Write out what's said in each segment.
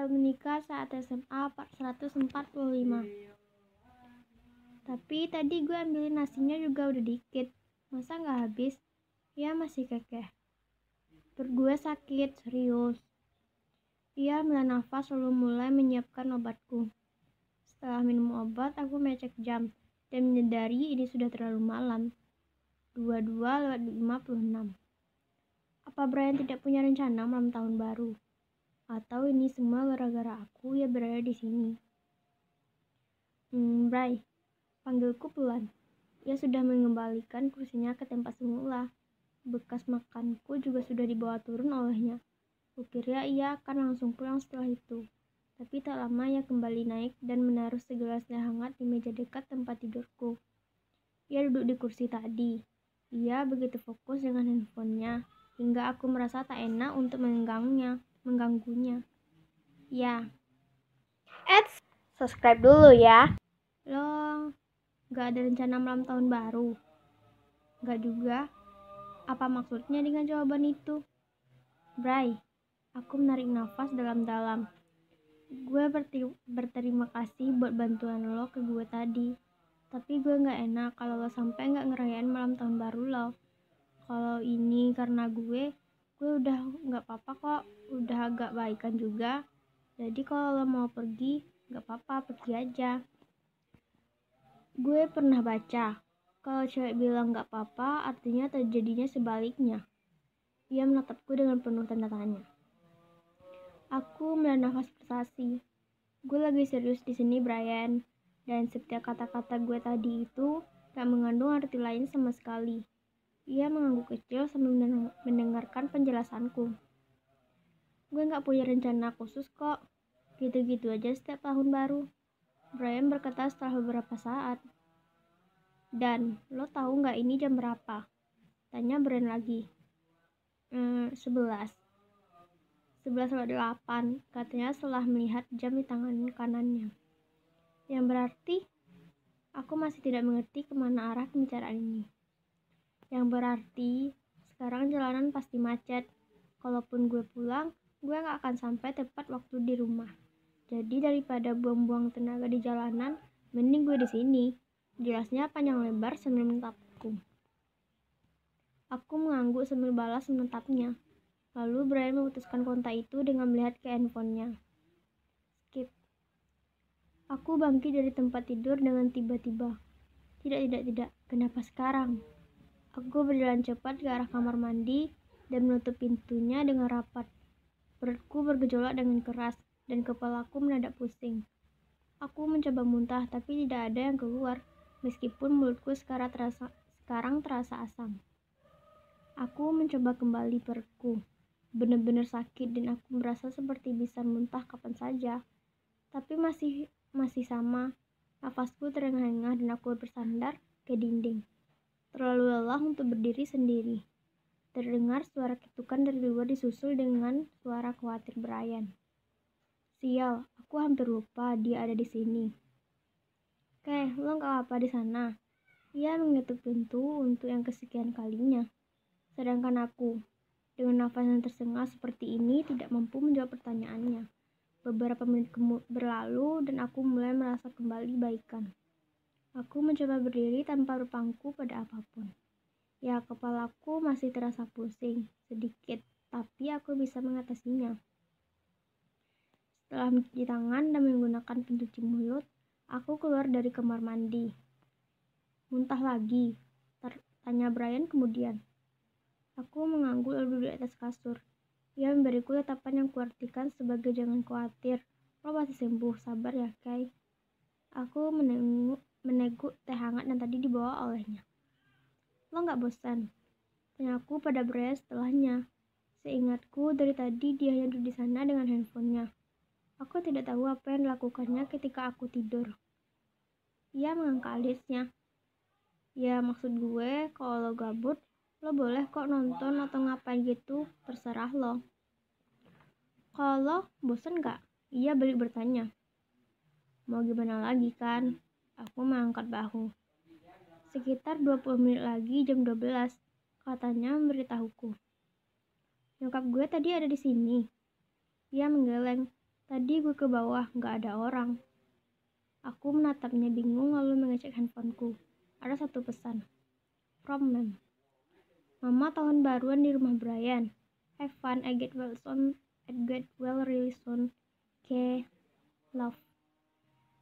bakal menikah saat SMA 145. Tapi tadi gue ambilin nasinya juga udah dikit. Masa gak habis? Ya masih kekeh. Perut gue sakit, serius. Ia ambil nafas lalu mulai menyiapkan obatku. Setelah minum obat, aku mengecek jam dan menyadari ini sudah terlalu malam. 22:56. Apa Brian tidak punya rencana malam tahun baru? Atau ini semua gara-gara aku ya berada di sini? Bray, panggilku pelan. Ia sudah mengembalikan kursinya ke tempat semula. Bekas makanku juga sudah dibawa turun olehnya. Kukira ia akan langsung pulang setelah itu. Tapi tak lama ia kembali naik dan menaruh segelas teh hangat di meja dekat tempat tidurku. Ia duduk di kursi tadi. Ia begitu fokus dengan handphonenya, hingga aku merasa tak enak untuk mengganggunya. Ya. Subscribe dulu ya. Loh, gak ada rencana malam tahun baru? Gak juga. Apa maksudnya dengan jawaban itu? Bray, aku menarik nafas dalam-dalam. Gue berterima kasih buat bantuan lo ke gue tadi. Tapi gue gak enak kalau lo sampai gak ngerayain malam tahun baru lo. Kalau ini karena gue udah gak apa-apa kok. Udah agak baikan juga. Jadi kalau lo mau pergi, gak apa-apa, pergi aja. Gue pernah baca, kalau cewek bilang gak apa-apa, artinya terjadinya sebaliknya. Ia menatapku dengan penuh tanda tanya. Aku menahan nafas frustasi. Gue lagi serius di sini, Brian. Dan setiap kata-kata gue tadi itu gak mengandung arti lain sama sekali. Ia mengangguk kecil sambil mendengarkan penjelasanku. Gue gak punya rencana khusus kok. Gitu-gitu aja setiap tahun baru. Brian berkata setelah beberapa saat. Dan lo tahu gak ini jam berapa? Tanya Brian lagi. 11:08, katanya setelah melihat jam di tangan kanannya. Yang berarti, aku masih tidak mengerti kemana arah pembicaraan ini. Yang berarti, sekarang jalanan pasti macet. Kalaupun gue pulang, gue gak akan sampai tepat waktu di rumah. Jadi daripada buang-buang tenaga di jalanan, mending gue di sini. Jelasnya panjang lebar sambil menatapku. Aku mengangguk sambil balas menatapnya. Lalu Brian memutuskan kontak itu dengan melihat ke handphonenya. Skip. Aku bangkit dari tempat tidur dengan tiba-tiba. Tidak. Kenapa sekarang? Aku berjalan cepat ke arah kamar mandi dan menutup pintunya dengan rapat. Perutku bergejolak dengan keras dan kepalaku mendadak pusing. Aku mencoba muntah tapi tidak ada yang keluar, meskipun mulutku sekarang terasa asam. Aku mencoba kembali perutku. Benar-benar sakit dan aku merasa seperti bisa muntah kapan saja. Tapi masih sama. Nafasku terengah-engah dan aku bersandar ke dinding. Terlalu lelah untuk berdiri sendiri. Terdengar suara ketukan dari luar disusul dengan suara khawatir Brian. Sial, aku hampir lupa dia ada di sini. Lo gak apa di sana? Ia mengetuk pintu untuk yang kesekian kalinya. Sedangkan aku, dengan nafas yang tersengal seperti ini, tidak mampu menjawab pertanyaannya. Beberapa menit berlalu dan aku mulai merasa kembali baikan. Aku mencoba berdiri tanpa berpangku pada apapun. Ya, kepalaku masih terasa pusing, sedikit, tapi aku bisa mengatasinya. Setelah mencuci tangan dan menggunakan pencuci mulut, aku keluar dari kamar mandi. Muntah lagi? Tanya Brian kemudian. Aku mengangguk lalu duduk di atas kasur. Ia memberiku tatapan yang kuartikan sebagai jangan khawatir. Lo pasti sembuh, sabar ya, Kay. Aku meneguk teh hangat yang tadi dibawa olehnya. Lo gak bosan? Tanyaku pada Brian setelahnya. Seingatku dari tadi dia hanya duduk di sana dengan handphonenya. Aku tidak tahu apa yang dilakukannya ketika aku tidur. Ia mengangkat alisnya. Ya maksud gue, kalau lo gabut, lo boleh kok nonton atau ngapain gitu, terserah lo. Kalau lo bosen gak? Ia balik bertanya. Mau gimana lagi kan? Aku mengangkat bahu. Sekitar 20 menit lagi jam 12, katanya memberitahuku. Nyokap gue tadi ada di sini. Ia menggeleng. Tadi gue ke bawah, gak ada orang. Aku menatapnya bingung lalu mengecek handphoneku. Ada satu pesan. From Mom. Mama, tahun baruan di rumah Brian. Have fun, I get well really soon. K. Love.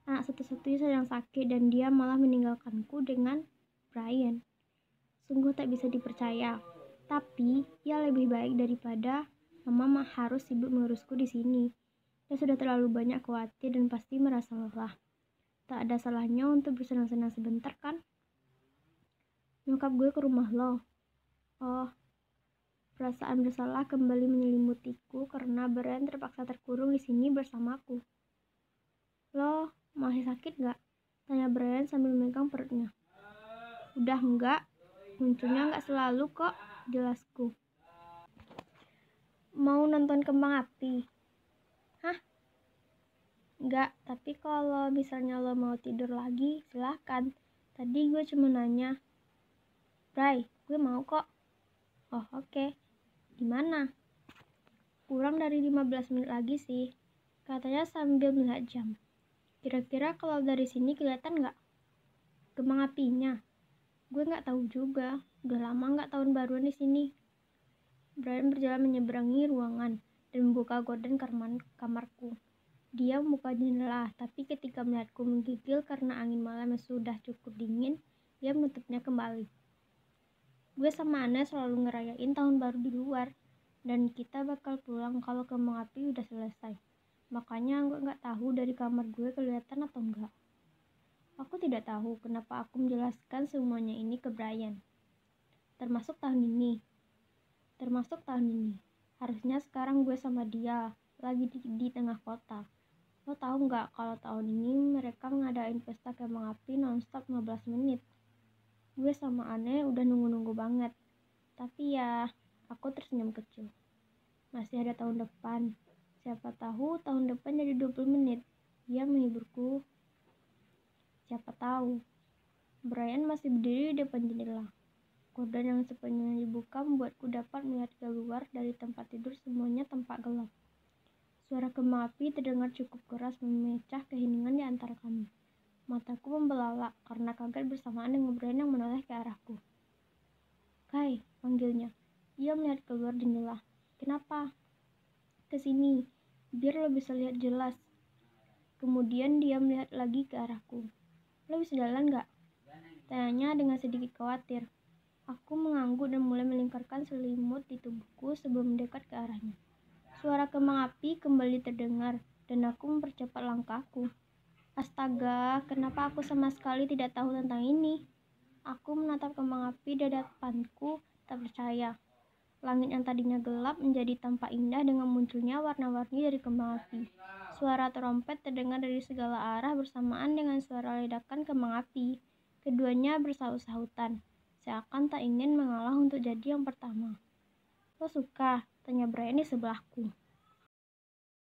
Anak satu-satunya sedang sakit dan dia malah meninggalkanku dengan Brian. Sungguh tak bisa dipercaya. Tapi, ia lebih baik daripada Mama harus sibuk mengurusku di sini. Dia sudah terlalu banyak khawatir dan pasti merasa lelah. Tak ada salahnya untuk bersenang-senang sebentar, kan? Nyokap gue ke rumah lo. Oh, perasaan bersalah kembali menyelimutiku karena Brian terpaksa terkurung di sini bersamaku. Lo masih sakit gak? Tanya Brian sambil memegang perutnya. Udah enggak, munculnya enggak selalu kok, jelasku. Mau nonton kembang api? Hah? Enggak, tapi kalau misalnya lo mau tidur lagi, silahkan. Tadi gue cuma nanya. Bray, gue mau kok. Oh, oke. Di mana? Kurang dari 15 menit lagi sih, katanya sambil melihat jam. Kira-kira kalau dari sini kelihatan nggak kembang apinya? Gue nggak tahu juga. Udah lama nggak tahun baruan di sini. Brian berjalan menyeberangi ruangan dan membuka gorden kamarku. Dia membuka jendela, tapi ketika melihatku menggigil karena angin malam yang sudah cukup dingin, dia menutupnya kembali. Gue sama Anne selalu ngerayain tahun baru di luar, dan kita bakal pulang kalau kembang api udah selesai. Makanya gue nggak tahu dari kamar gue kelihatan atau enggak. Aku tidak tahu kenapa aku menjelaskan semuanya ini ke Brian. Termasuk tahun ini. Harusnya sekarang gue sama dia, lagi di tengah kota. Lo tahu nggak kalau tahun ini mereka ngadain pesta kembang api nonstop 15 menit. Gue sama Anne udah nunggu-nunggu banget. Tapi ya, aku tersenyum kecil. Masih ada tahun depan. Siapa tahu tahun depan jadi 20 menit. Dia menghiburku. Siapa tahu. Brian masih berdiri di depan jendela. Gorden yang sepenuhnya dibuka membuatku dapat melihat keluar dari tempat tidur semuanya tampak gelap. Suara kembang api terdengar cukup keras memecah keheningan di antara kami. Mataku membelalak karena kaget bersamaan dengan Brian yang menoleh ke arahku. Kai, panggilnya. Ia melihat keluar jendela. Kenapa? Kesini, biar lo bisa lihat jelas. Kemudian dia melihat lagi ke arahku. Lo bisa jalan gak? Tanyanya dengan sedikit khawatir. Aku mengangguk dan mulai melingkarkan selimut di tubuhku sebelum mendekat ke arahnya. Suara kembang api kembali terdengar dan aku mempercepat langkahku. Astaga, kenapa aku sama sekali tidak tahu tentang ini? Aku menatap kembang api di hadapanku, tak percaya. Langit yang tadinya gelap menjadi tampak indah dengan munculnya warna-warni dari kembang api. Suara trompet terdengar dari segala arah bersamaan dengan suara ledakan kembang api. Keduanya bersahut-sahutan, seakan tak ingin mengalah untuk jadi yang pertama. Lo suka? Tanya Brian di sebelahku.